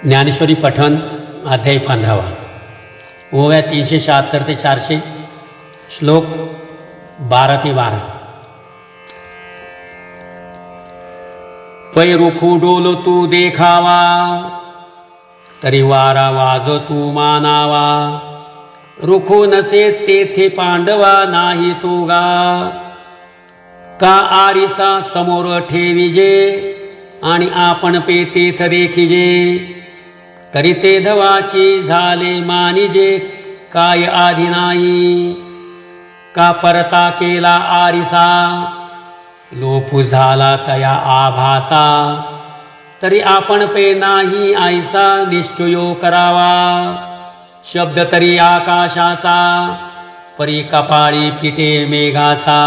ज्ञानेश्वरी पठण अध्याय 15 ओव्या 376 ते 400 श्लोक 12 ते 12। पै रुखू डोल तू देखावा, तरी वारा वाज तू मानावा। रुखू नसे तेथे पांडवा नाही तोगा, का आरिसा समोर ठेविजे आणि आपण पेतेथ देखिजे। तरी ते धवाची झाले मानिजे, काय आधी नाही। का परता केला आरिसा, लोपू झाला तया आभासा। तरी आपण पे नाही ऐसा, निश्चयो करावा। शब्द तरी आकाशाचा, परी कपाळी पिटे मेघाचा।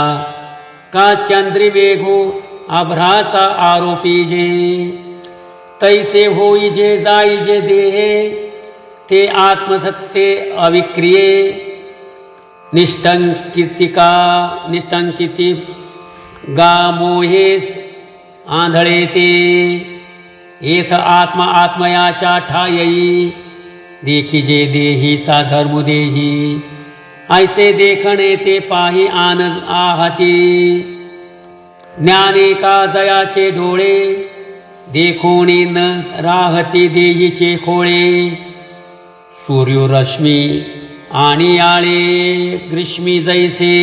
का चंद्री वेघो आभ्राचा आरोपीजे। तैसे होईजे जाईजे देहे, ते आत्मसत्ते अविक्रिये। निष्टंकिती गा मोहेस आंधळे ते। येथ आत्मा आत्मयाच्या ठायई, देखिजे देहीचा धर्म देही। ऐसे देखणे ते पाही आनंद आहती। ज्ञाने का दयाचे डोळे, देखोणी न राहती देहीचे खोळे। सूर्यरश्मी आणि आळे ग्रीष्मी जैसे,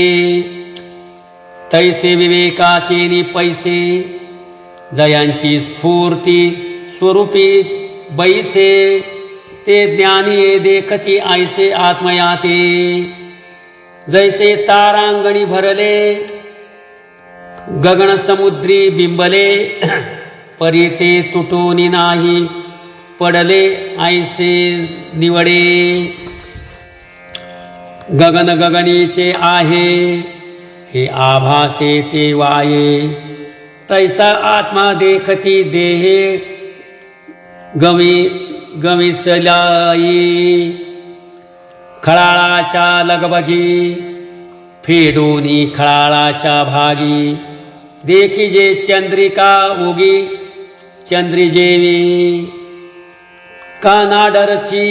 तैसे विवेकाचे नि पैसे। जयांची स्फूर्ती स्वरूपी बैसे, ते ज्ञानी देखती ऐसे आत्मयाते। जैसे तारांगणी भरले, गगन समुद्री बिंबले। परी ते तुटोनी नाही पडले, ऐसे निवडे। गगन गगनीचे आहे, हे आभासे ते वाये। तैसा आत्मा देखती देहे, गविसलाई। खळाळाच्या लगबगी, फेडोनी खळाळाच्या भागी। देखिजे चंद्रिका उगी, चंद्रिजेवी। का नाडरची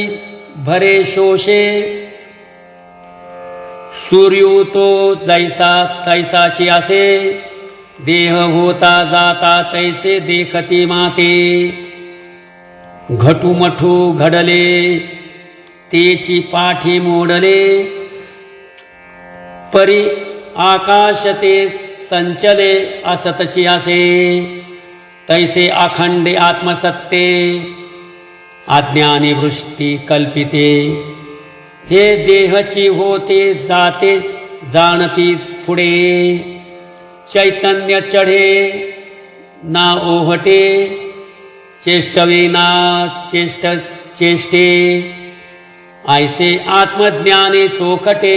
भरे शोषे, सूर्यो तो जैसा तैसाची असे। देह होता जाता तैसे देखती माते। घटुमठू घडले, तेची पाठी मोडले। परी आकाश ते संचले, असतची असे। तैसे अखंडे आत्मसत्ते, अज्ञानी वृष्टी कल्पिते। हे देहची होते जाते, जाणती पुढे। चैतन्य चढे ना ओहटे, चेष्टवे ना चेष्टे। ऐसे आत्मज्ञाने चोखटे,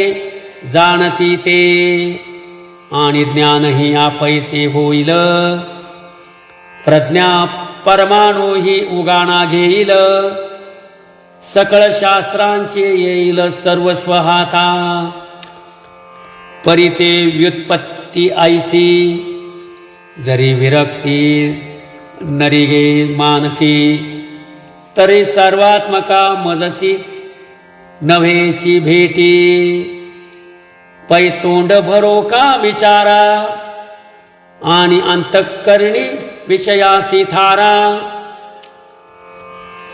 जाणती ते। आणि ज्ञानही आपैते होईल, प्रज्ञा परमाणू ही उगाणा घेईल। सकळ शास्त्रांचे येईल सर्वस्व हाता। परी ते व्युत्पत्ती ऐसी, जरी विरक्ती नरिगे मानसी। तरी सर्वात्मका मजसी, नव्हेची भेटी। पै तोंड भरो का विचारा, आणि अंतःकरणी विषयासी थारा।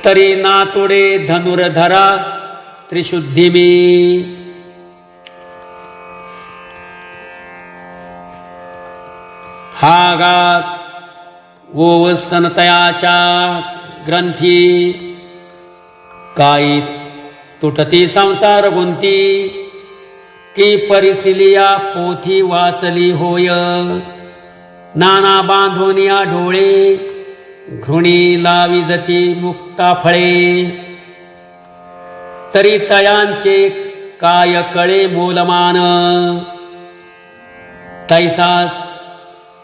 तरी नातुडे धनुर्धरा, त्रिशुद्धिमी। हागात ओवसनतयाच्या ग्रंथी। काही तुटती संसार गुंती, की परिसिलिया पोथी वाचली होय। नाना बांधोनिया डोळे, घृणी लावी जती मुक्ता फळे। तरी तयांचे काय कळे मोलमान, तैसा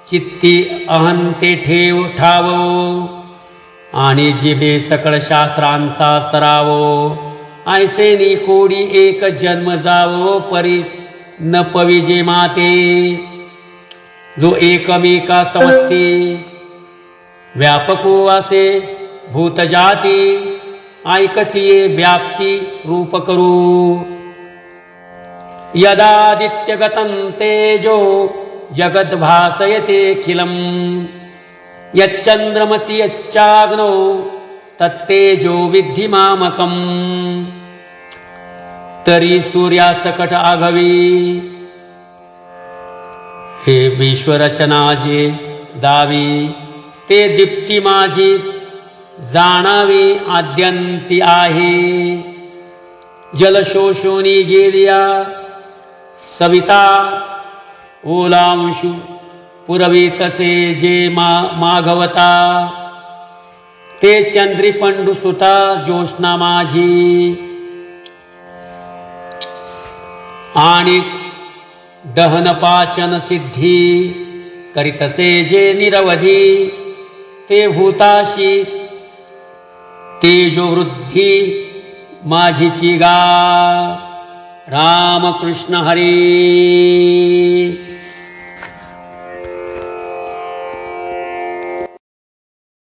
चित्ती अहंते ठावो। आणि जिभे सकळ शास्त्रांचा सरावो। ऐसे नि कोडी एक जन्म जावो, परी न पविजे माते। जो एकमेका समजती, व्यापको असे भूतजाती ऐकतिये व्याप्ती रूप करू. यदादित्यगतं तेजो जगद्भासयतेऽखिलं यच्चन्द्रमसि यच्चाग्नो तत्तेजो विद्धि मामकम्. तरी सूर्यासकट आघवी हे विश्वरचनाजे दावी. ते दीप्ती माझी जाणावी आद्यंती आहे. जलशोषोनी गेलिया सविता ओलांशु पुरवी तसे जे माघवता. ते चंद्री पंडुसुता ज्योत्स्ना माझी. आणि दहन पाचन सिद्धी करीतसे जे निरवधी. ते भूताशी तेजो वृद्धी माझीची गा. रामकृष्ण हरी.